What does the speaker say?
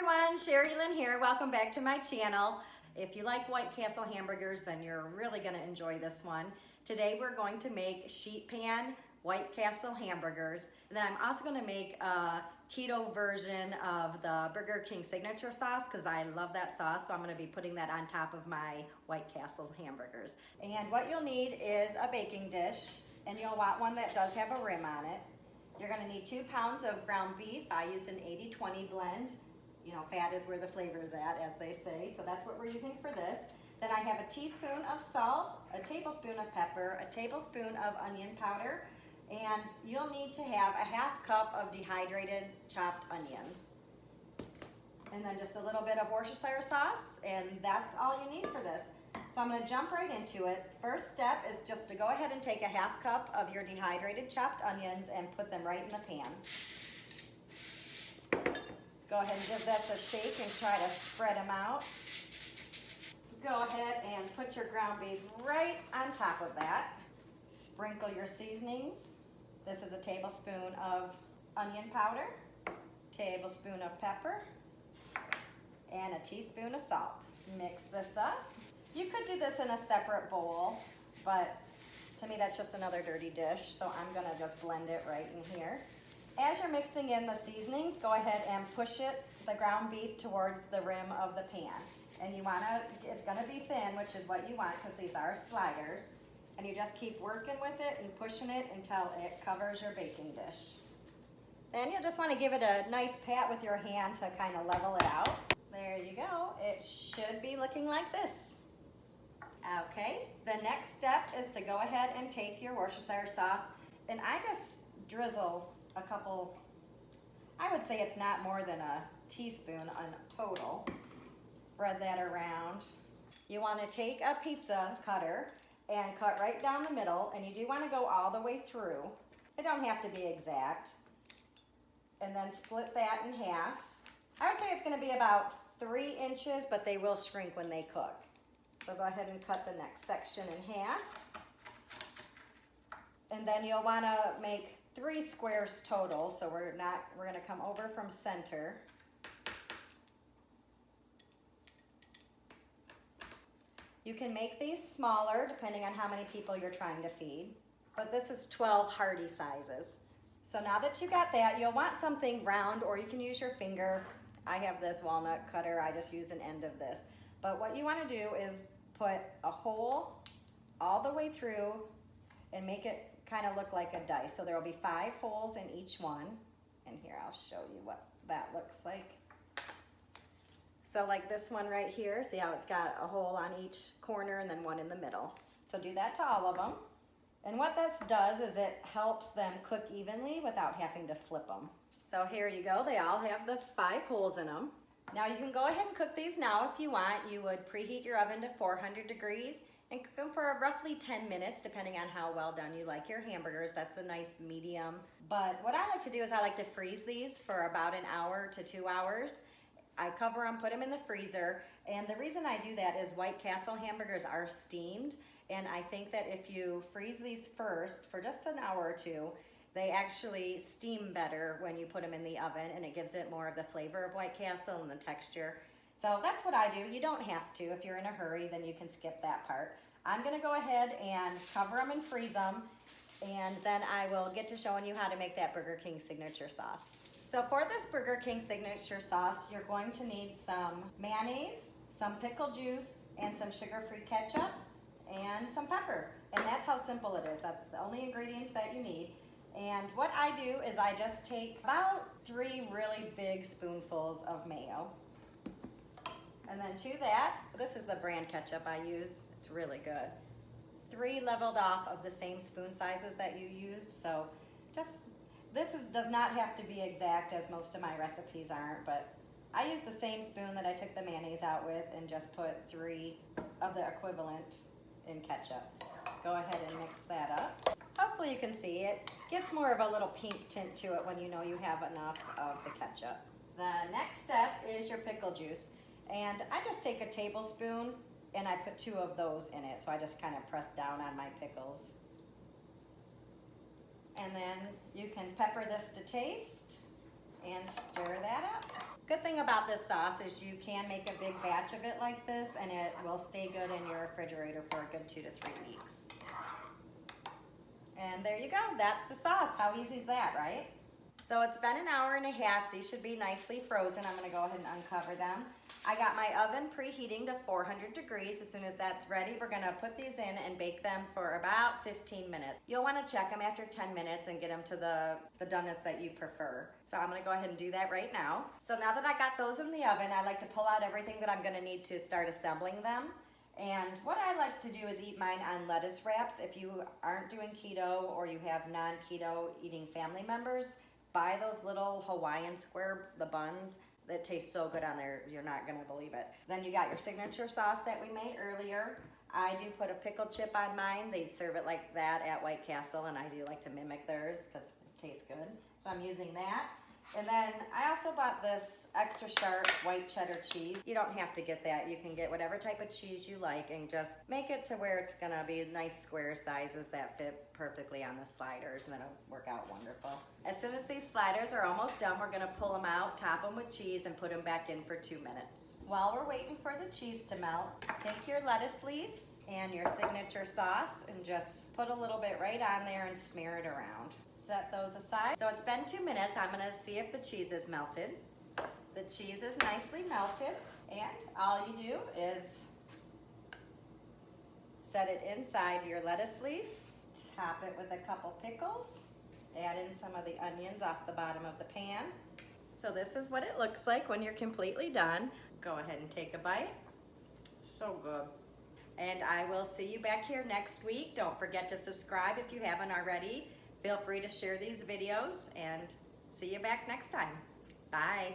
everyone, Sherry Lynn here. Welcome back to my channel. If you like White Castle hamburgers, then you're really going to enjoy this one. Today we're going to make sheet pan White Castle hamburgers. And then I'm also going to make a keto version of the Burger King signature sauce because I love that sauce. So I'm going to be putting that on top of my White Castle hamburgers. And what you'll need is a baking dish, and you'll want one that does have a rim on it. You're going to need 2 pounds of ground beef. I use an 80-20 blend. You know, fat is where the flavor is at, as they say. So that's what we're using for this. Then I have a teaspoon of salt, a tablespoon of pepper, a tablespoon of onion powder, and you'll need to have a 1/2 cup of dehydrated chopped onions. And then just a little bit of Worcestershire sauce, and that's all you need for this. So I'm going to jump right into it. First step is just to go ahead and take a 1/2 cup of your dehydrated chopped onions and put them right in the pan. Go ahead and give this a shake and try to spread them out. Go ahead and put your ground beef right on top of that. Sprinkle your seasonings. This is a tablespoon of onion powder, tablespoon of pepper, and a teaspoon of salt. Mix this up. You could do this in a separate bowl, but to me that's just another dirty dish, so I'm gonna just blend it right in here. As you're mixing in the seasonings, go ahead and push the ground beef towards the rim of the pan. And it's gonna be thin, which is what you want because these are sliders. And you just keep working with it and pushing it until it covers your baking dish. Then you'll just wanna give it a nice pat with your hand to kind of level it out. There you go. It should be looking like this. Okay, the next step is to go ahead and take your Worcestershire sauce, and I just drizzle a couple, I would say it's not more than a teaspoon on total. Spread that around. You want to take a pizza cutter and cut right down the middle, and you do want to go all the way through. It don't have to be exact. And then split that in half. I would say it's going to be about 3 inches, but they will shrink when they cook. So go ahead and cut the next section in half. And then you'll want to make 3 squares total, so we're going to come over from center. You can make these smaller depending on how many people you're trying to feed, but this is 12 hearty sizes. So now that you got that, you'll want something round, or you can use your finger. I have this walnut cutter, I just use an end of this. But what you want to do is put a hole all the way through and make it kind of look like a dice. So there will be 5 holes in each one. And here, I'll show you what that looks like. So like this one right here, see how it's got a hole on each corner and then one in the middle. So do that to all of them. And what this does is it helps them cook evenly without having to flip them. So here you go, they all have the 5 holes in them. Now you can go ahead and cook these now if you want. You would preheat your oven to 400 degrees and cook them for roughly 10 minutes, depending on how well done you like your hamburgers. That's a nice medium. But what I like to do is I like to freeze these for about 1 hour to 2 hours. I cover them, put them in the freezer, and the reason I do that is White Castle hamburgers are steamed, and I think that if you freeze these first for just 1 hour or 2, they actually steam better when you put them in the oven, and it gives it more of the flavor of White Castle and the texture. So that's what I do. You don't have to. If you're in a hurry, then you can skip that part. I'm gonna go ahead and cover them and freeze them, and then I will get to showing you how to make that Burger King signature sauce. So for this Burger King signature sauce, you're going to need some mayonnaise, some pickle juice, and some sugar-free ketchup, and some pepper. And that's how simple it is. That's the only ingredients that you need. And what I do is I just take about 3 really big spoonfuls of mayo. And then to that, this is the brand ketchup I use. It's really good. 3 leveled off of the same spoon sizes that you used. So does not have to be exact, as most of my recipes aren't, but I use the same spoon that I took the mayonnaise out with and just put 3 of the equivalent in ketchup. Go ahead and mix that up. Hopefully you can see it gets more of a little pink tint to it when you know you have enough of the ketchup. The next step is your pickle juice. And I just take a tablespoon and I put 2 of those in it. So I just kind of press down on my pickles. And then you can pepper this to taste and stir that up. Good thing about this sauce is you can make a big batch of it like this and it will stay good in your refrigerator for a good 2 to 3 weeks. And there you go, that's the sauce. How easy is that, right? So it's been an hour and a half. These should be nicely frozen. I'm gonna go ahead and uncover them. I got my oven preheating to 400 degrees. As soon as that's ready, we're gonna put these in and bake them for about 15 minutes. You'll wanna check them after 10 minutes and get them to the doneness that you prefer. So I'm gonna go ahead and do that right now. So now that I got those in the oven, I like to pull out everything that I'm gonna need to start assembling them. And what I like to do is eat mine on lettuce wraps. If you aren't doing keto or you have non-keto eating family members, buy those little Hawaiian square, the buns, that taste so good on there, you're not gonna believe it. Then you got your signature sauce that we made earlier. I do put a pickle chip on mine. They serve it like that at White Castle, and I do like to mimic theirs because it tastes good. So I'm using that. And then I also bought this extra sharp white cheddar cheese. You don't have to get that. You can get whatever type of cheese you like and just make it to where it's gonna be nice square sizes that fit perfectly on the sliders, and that'll work out wonderful. As soon as these sliders are almost done, we're gonna pull them out, top them with cheese, and put them back in for 2 minutes. While we're waiting for the cheese to melt, take your lettuce leaves and your signature sauce and just put a little bit right on there and smear it around. Set those aside. So it's been 2 minutes. I'm gonna see if the cheese is melted. The cheese is nicely melted, and all you do is set it inside your lettuce leaf, top it with a couple pickles, add in some of the onions off the bottom of the pan. So this is what it looks like when you're completely done. Go ahead and take a bite. So good. And I will see you back here next week. Don't forget to subscribe if you haven't already. Feel free to share these videos, and see you back next time. Bye.